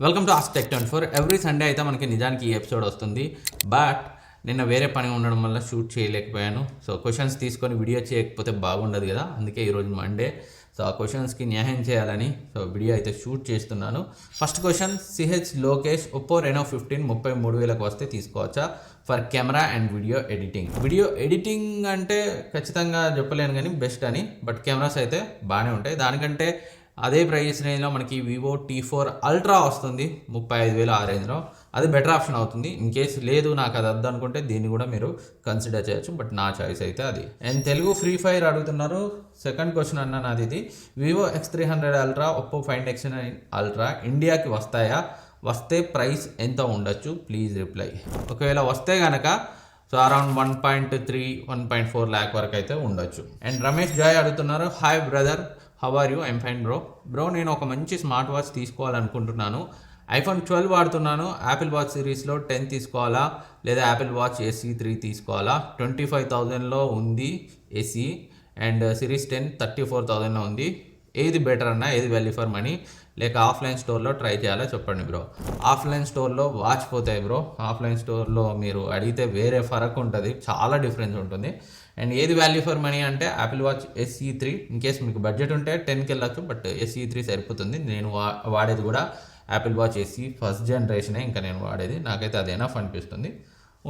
Welcome to ask tech 24. Every Sunday అయితే మనకి నిజానికి ఈ ఎపిసోడ్ వస్తుంది. బట్ నిన్న వేరే పని ఉండడం వల్ల షూట్ చేయలేకపోయాను. సో క్వశ్చన్స్ తీసుకొని వీడియో చేయకపోతే బాగుండదు కదా, అందుకే ఈరోజు మండే. సో ఆ క్వశ్చన్స్కి న్యాయం చేయాలని సో వీడియో అయితే షూట్ చేస్తున్నాను. First question, CH Lokesh Oppo Reno 15 33,000కి వస్తే తీసుకోవచ్చా for camera and video editing? Video editing అంటే ఖచ్చితంగా చెప్పలేను కానీ బెస్ట్ అని, బట్ కెమెరాస్ అయితే బాగానే ఉంటాయి. దానికంటే అదే ప్రైస్ రేంజ్లో మనకి వివో T4 అల్ట్రా వస్తుంది 35,000 ఆ రేంజ్లో. అది బెటర్ ఆప్షన్ అవుతుంది. ఇన్ కేస్ లేదు నాకు అది వద్దు అనుకుంటే దీన్ని కూడా మీరు కన్సిడర్ చేయొచ్చు, బట్ నా చాయిస్ అయితే అది. అండ్ తెలుగు ఫ్రీ ఫైర్ అడుగుతున్నారు. సెకండ్ క్వశ్చన్ అన్న నాది ఇది. Vivo X300 ultra, Oppo Find X9 ultra ఇండియాకి వస్తాయా? వస్తే ప్రైస్ ఎంత ఉండొచ్చు? Please reply. ఒకవేళ వస్తే కనుక సో అరౌండ్ 1.3 1.4 ల్యాక్ వరకు అయితే ఉండొచ్చు. అండ్ రమేష్ జాయ్ అడుగుతున్నారు, hi brother, how are you? I'm fine bro నేను ఒక మంచి స్మార్ట్ వాచ్ తీసుకోవాలనుకుంటున్నాను. iPhone 12 వాడుతున్నాను. యాపిల్ వాచ్ సిరీస్లో 10 తీసుకోవాలా లేదా యాపిల్ వాచ్ SE 3 తీసుకోవాలా? 25,000లో ఉంది SE, అండ్ సిరీస్ 10 34,000లో ఉంది. ఏది బెటర్ అన్న, ఏది వాల్యూ ఫర్ మనీ? లేక ఆఫ్లైన్ స్టోర్లో ట్రై చేయాలా చెప్పండి బ్రో. ఆఫ్లైన్ స్టోర్లో వాచ్ పోతాయి బ్రో. ఆఫ్లైన్ స్టోర్లో మీరు అడిగితే వేరే ఫరక్ ఉంటుంది, చాలా డిఫరెన్స్ ఉంటుంది. అండ్ ఏది వాల్యూ ఫర్ మనీ అంటే Apple watch SE 3. In case మీకు బడ్జెట్ ఉంటే 10కి వెళ్ళచ్చు, బట్ SE 3 సరిపోతుంది. నేను వాడేది కూడా యాపిల్ వాచ్ SE ఫస్ట్ జనరేషనే ఇంకా నేను వాడేది. నాకైతే అది ఎనఫ్ అనిపిస్తుంది.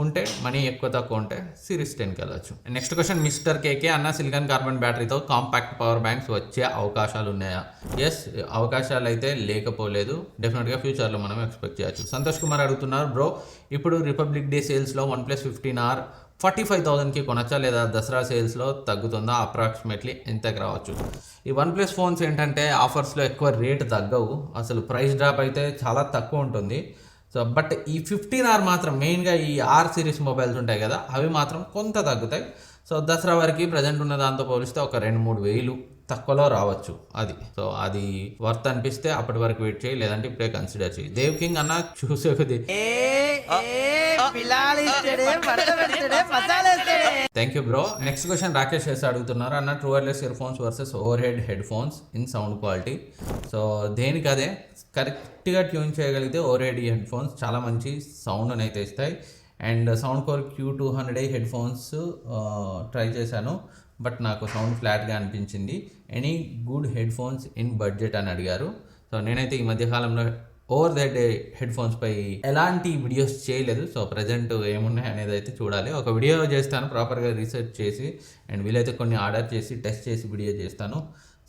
ఉంటే మనీ ఎక్కువ తక్కువ ఉంటే సిరీస్ 10కి వెళ్ళచ్చు. నెక్స్ట్ క్వశ్చన్, మిస్టర్ కేకే అన్న, సిలికాన్ కార్బన్ బ్యాటరీతో కాంపాక్ట్ పవర్ బ్యాంక్స్ వచ్చే అవకాశాలు ఉన్నాయా? ఎస్, అవకాశాలు అయితే లేకపోలేదు. డెఫినెట్గా ఫ్యూచర్లో మనం ఎక్స్పెక్ట్ చేయొచ్చు. సంతోష్ కుమార్ అడుగుతున్నారు, బ్రో ఇప్పుడు రిపబ్లిక్ డే సేల్స్లో OnePlus 15R 45,000కి కొనచ్చా లేదా దసరా సేల్స్లో తగ్గుతుందా? అప్రాక్సిమేట్లీ ఎంతకు రావచ్చు? ఈ OnePlus ఫోన్స్ ఏంటంటే ఆఫర్స్లో ఎక్కువ రేటు తగ్గవు, అసలు ప్రైస్ డ్రాప్ అయితే చాలా తక్కువ ఉంటుంది. సో బట్ ఈ 15R మాత్రం మెయిన్గా ఈ ఆర్ సిరీస్ మొబైల్స్ ఉంటాయి కదా, అవి మాత్రం కొంత తగ్గుతాయి. సో దసరా వరకు ప్రజెంట్ ఉన్న దాంతో పోలిస్తే ఒక 2-3 వేలు తక్కువలో రావచ్చు. అది సో అది వర్త్ అనిపిస్తే అప్పటి వరకు వెయిట్ చేయి, లేదంటే ఇప్పుడే కన్సిడర్ చేయి. దేవ్ కింగ్ అన్న, చూసే కొద్ది thank you bro. Next question Rakesh చేసి అడుగుతున్నారు, అన్న true wireless ear phones versus over head phones in sound quality. So దేనికి అదే కరెక్ట్గా ట్యూన్ చేయగలిగితే ఓవర్ హెడ్ హెడ్ ఫోన్స్ చాలా మంచి సౌండ్ని అయితే ఇస్తాయి. And sound core Q200 head phones try చేశాను, బట్ నాకు సౌండ్ ఫ్లాట్గా అనిపించింది. Any good head phones in budget అని అడిగారు. సో నేనైతే ఈ మధ్యకాలంలో ఓవర్ ద హెడ్ ఫోన్స్పై ఎలాంటి వీడియోస్ చేయలేదు. సో ప్రజెంట్ ఏమున్నాయి అనేది అయితే చూడాలి. ఒక వీడియో చేస్తాను ప్రాపర్గా రీసెర్చ్ చేసి, అండ్ వీలైతే కొన్ని ఆర్డర్ చేసి టెస్ట్ చేసి వీడియో చేస్తాను.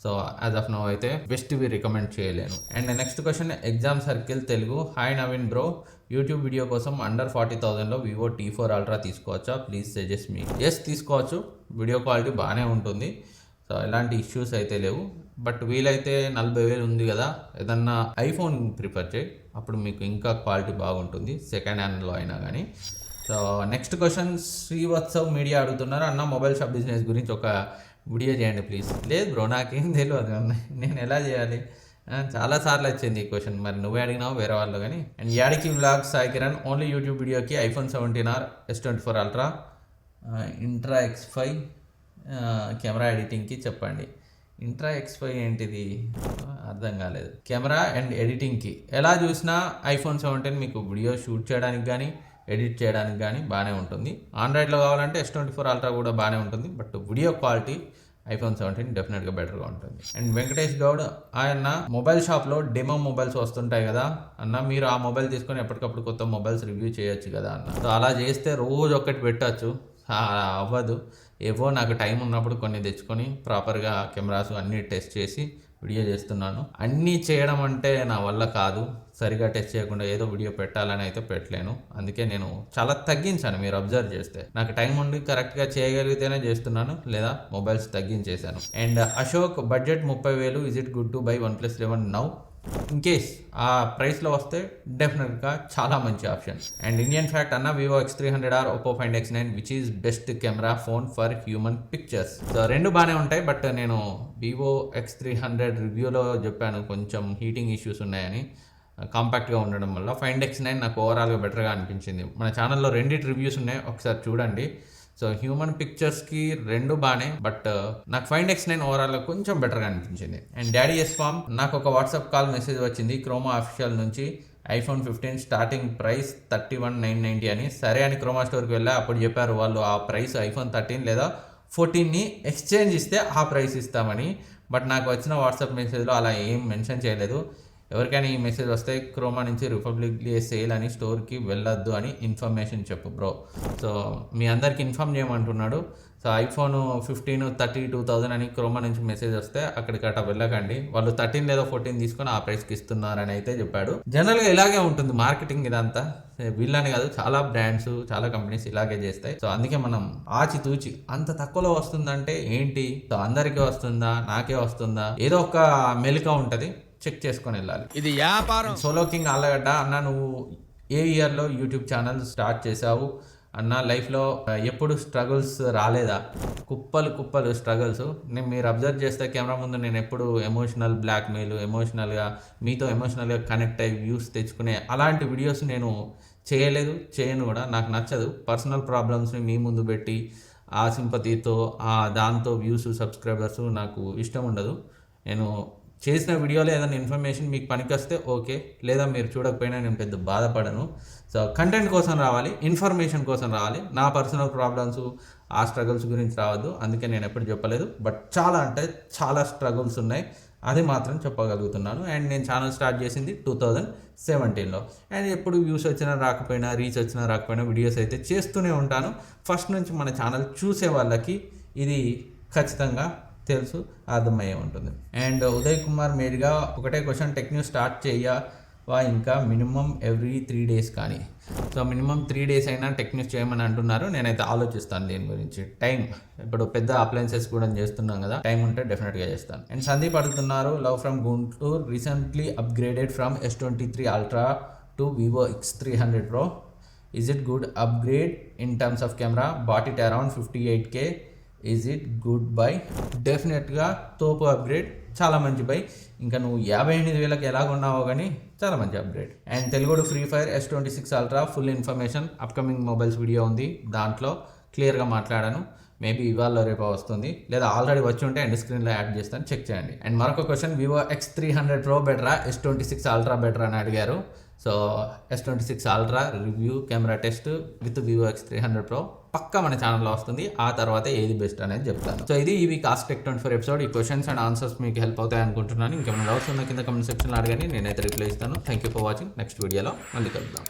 సో యాజ్ ఆఫ్ నౌ అయితే బెస్ట్వి రికమెండ్ చేయలేను. And next question, exam circle Telugu, hi Naveen bro, YouTube video కోసం అండర్ 40,000లో వివో T4 అల్ట్రా తీసుకోవచ్చా? Please suggest me. ఎస్, తీసుకోవచ్చు. వీడియో క్వాలిటీ బాగానే ఉంటుంది. సో ఎలాంటి ఇష్యూస్ అయితే లేవు. బట్ వీలైతే 40,000 ఉంది కదా, ఏదన్నా ఐఫోన్ ప్రిఫర్ చేయి, అప్పుడు మీకు ఇంకా క్వాలిటీ బాగుంటుంది సెకండ్ హ్యాండ్లో అయినా కానీ. So next question, Srivatsav media అడుగుతున్నారు, అన్న మొబైల్ షాప్ బిజినెస్ గురించి ఒక వీడియో చేయండి ప్లీజ్. లేదు బ్రో, నాకేం తెలియదు, నేను ఎలా చేయాలి? చాలాసార్లు వచ్చింది ఈ క్వశ్చన్, మరి నువ్వే అడిగినావు వేరే వాళ్ళు కానీ. అండ్ యాడికి vlog Sai Kiran, only YouTube వీడియోకి iPhone 17R S24 అల్ట్రా ఇంట్రా X5 కెమెరా ఎడిటింగ్కి చెప్పండి. ఇంట్రా X5 ఏంటిది అర్థం కాలేదు. కెమెరా అండ్ ఎడిటింగ్కి ఎలా చూసినా iPhone 17 మీకు వీడియో షూట్ చేయడానికి కానీ ఎడిట్ చేయడానికి కానీ బాగానే ఉంటుంది. ఆండ్రాయిడ్లో కావాలంటే S24 అల్ట్రా కూడా బాగానే ఉంటుంది, బట్ వీడియో క్వాలిటీ iPhone 17 డెఫినెట్గా బెటర్గా ఉంటుంది. అండ్ వెంకటేష్ గౌడ్, ఆయన మొబైల్ షాప్లో డెమో మొబైల్స్ వస్తుంటాయి కదా అన్న, మీరు ఆ మొబైల్ తీసుకొని ఎప్పటికప్పుడు కొత్త మొబైల్స్ రివ్యూ చేయొచ్చు కదా అన్న. సో అలా చేస్తే రోజు ఒక్కటి పెట్టచ్చు, అవ్వదు. ఏవో నాకు టైం ఉన్నప్పుడు కొన్ని తెచ్చుకొని ప్రాపర్గా కెమెరాస్ అన్నీ టెస్ట్ చేసి వీడియో చేస్తున్నాను. అన్నీ చేయడం అంటే నా వల్ల కాదు, సరిగా టెస్ట్ చేయకుండా ఏదో వీడియో పెట్టాలని అయితే పెట్టలేను. అందుకే నేను చాలా తగ్గించాను. మీరు అబ్జర్వ్ చేస్తే నాకు టైం ఉండి కరెక్ట్గా చేయగలిగితేనే చేస్తున్నాను, లేదా మొబైల్స్ తగ్గించేశాను. And Ashok, budget 30,000, is it good to buy OnePlus 11 now? In case ఆ ప్రైస్లో వస్తే డెఫినెట్గా చాలా మంచి ఆప్షన్. అండ్ ఇండియన్ ఫ్యాక్ట్ అన్న, Vivo X300R, Oppo Find X9 which is best camera phone for human pictures? So రెండు బాగానే ఉంటాయి, బట్ నేను వివో X300 రివ్యూలో చెప్పాను కొంచెం హీటింగ్ ఇష్యూస్ ఉన్నాయని, కాంపాక్ట్గా ఉండడం వల్ల. Find X9 నాకు ఓవరాల్గా బెటర్గా అనిపించింది. మన ఛానల్లో రెండిటి రివ్యూస్ ఉన్నాయి, ఒకసారి చూడండి. సో హ్యూమన్ పిక్చర్స్కి రెండు బాగానే, బట్ నాకు Find X9 ఓవరాల్గా కొంచెం బెటర్గా అనిపించింది. అండ్ డాడీ ఎస్ ఫామ్, నాకు ఒక వాట్సాప్ కాల్ మెసేజ్ వచ్చింది క్రోమా అఫీషియల్ నుంచి, ఐఫోన్ 15 స్టార్టింగ్ ప్రైస్ 31,990 అని. సరే అని క్రోమా స్టోర్కి వెళ్ళా, అప్పుడు చెప్పారు వాళ్ళు ఆ ప్రైస్ ఐఫోన్ 13 లేదా 14ని ఎక్స్చేంజ్ ఇస్తే ఆ ప్రైస్ ఇస్తామని. బట్ నాకు వచ్చిన వాట్సాప్ మెసేజ్లో అలా ఏం మెన్షన్ చేయలేదు. ఎవరికైనా ఈ మెసేజ్ వస్తే క్రోమా నుంచి రిపబ్లిక్ డే సేల్ అని స్టోర్కి వెళ్ళొద్దు అని ఇన్ఫర్మేషన్ చెప్పు బ్రో. సో మీ అందరికి ఇన్ఫామ్ చేయమంటున్నాడు. సో ఐఫోన్ 15 32,000 అని క్రోమా నుంచి మెసేజ్ వస్తే అక్కడికట్ట వెళ్ళకండి, వాళ్ళు 13 లేదా 14 తీసుకొని ఆ ప్రైస్కి ఇస్తున్నారని అయితే చెప్పాడు. జనరల్గా ఇలాగే ఉంటుంది మార్కెటింగ్ ఇదంతా, వీళ్ళని కాదు చాలా బ్రాండ్స్ చాలా కంపెనీస్ ఇలాగే చేస్తాయి. సో అందుకే మనం ఆచితూచి అంత తక్కువలో వస్తుందంటే ఏంటి, సో అందరికీ వస్తుందా నాకే వస్తుందా, ఏదో ఒక మెలిక ఉంటుంది, చెక్ చేసుకొని వెళ్ళాలి. ఇది వ్యాపారం. సోలో కింగ్ ఆళ్ళగడ్డ అన్న, నువ్వు ఏ ఇయర్లో యూట్యూబ్ ఛానల్ స్టార్ట్ చేసావు అన్న? లైఫ్లో ఎప్పుడు స్ట్రగుల్స్ రాలేదా? కుప్పలు స్ట్రగుల్స్. మీరు అబ్జర్వ్ చేస్తే కెమెరా ముందు నేను ఎప్పుడు ఎమోషనల్ బ్లాక్మెయిల్, ఎమోషనల్గా మీతో ఎమోషనల్గా కనెక్ట్ అయ్యి వ్యూస్ తెచ్చుకునే అలాంటి వీడియోస్ నేను చేయలేదు, చేయను కూడా. నాకు నచ్చదు పర్సనల్ ప్రాబ్లమ్స్ని మీ ముందు పెట్టి ఆ సింపతితో దాంతో వ్యూస్ సబ్స్క్రైబర్స్ నాకు ఇష్టం ఉండదు. నేను చేసిన వీడియోలో ఏదైనా ఇన్ఫర్మేషన్ మీకు పనికొస్తే ఓకే, లేదా మీరు చూడకపోయినా నేను పెద్ద బాధపడను. సో కంటెంట్ కోసం రావాలి, ఇన్ఫర్మేషన్ కోసం రావాలి, నా పర్సనల్ ప్రాబ్లమ్స్ ఆ స్ట్రగుల్స్ గురించి రావద్దు. అందుకే నేను ఎప్పుడు చెప్పలేదు. బట్ చాలా స్ట్రగుల్స్ ఉన్నాయి, అది మాత్రం చెప్పగలుగుతున్నాను. అండ్ నేను ఛానల్ స్టార్ట్ చేసింది 2017లో. అండ్ ఎప్పుడు వ్యూస్ వచ్చినా రాకపోయినా, రీచ్ వచ్చినా రాకపోయినా వీడియోస్ అయితే చేస్తూనే ఉంటాను. ఫస్ట్ నుంచి మన ఛానల్ చూసే వాళ్ళకి ఇది ఖచ్చితంగా తెలుసు, అర్థమయ్యే ఉంటుంది. అండ్ ఉదయ్ కుమార్ మేడ్గా ఒకటే క్వశ్చన్, టెక్ న్యూస్ స్టార్ట్ చేయవా ఇంకా మినిమం ఎవ్రీ 3 days కానీ? సో మినిమం 3 days అయినా టెక్ న్యూస్ చేయమని అంటున్నారు. నేనైతే ఆలోచిస్తాను దీని గురించి. టైం, ఇప్పుడు పెద్ద అప్లయన్సెస్ కూడా చేస్తున్నాం కదా, టైం ఉంటే డెఫినెట్గా చేస్తాను. అండ్ సందీప్ అడుగుతున్నారు, love from Guntur, recently upgraded from S23 Ultra to Vivo X300 Pro. Is it good upgrade in terms of camera? Bought it around 58K. Is it good bye? డెఫినెట్గా తోపు అప్గ్రేడ్, చాలా మంచి బై. ఇంకా నువ్వు 58,000కి ఎలా కొన్నావో కానీ చాలా మంచి అప్గ్రేడ్. అండ్ తెలుగుడు free fire S26 Ultra full information upcoming mobiles video ఉంది, దాంట్లో క్లియర్గా మాట్లాడాను. మేబీ ఇవాళ రేపు వస్తుంది, లేదా ఆల్రెడీ వచ్చి ఉంటే ఎండ్ స్క్రీన్లో యాడ్ చేస్తాను, చెక్ చేయండి. అండ్ మరొక క్వశ్చన్, Vivo X300 Pro బెటరా, S26 Ultra బెటరా అని అడిగారు. So S26 Ultra review camera test with Vivo X300 Pro పక్కా మన ఛానల్లో వస్తుంది. ఆ తర్వాత ఏది బెస్ట్ అనేది చెప్తాను. సో ఇది ఈ వీక్ Ask-Tech24 ఎపిసోడ్. ఈ క్వశ్చన్స్ అండ్ ఆన్సర్స్ మీకు హెల్ప్ అవుతాయి అనుకుంటున్నాను. ఇంకేమైనా డౌట్స్ ఉన్న కింద కమెంట్ సెక్షన్లో అడగండి, నేనైతే రిప్లై ఇస్తాను. Thank you for watching. Next వీడియోలో మళ్ళీ కలుద్దాం.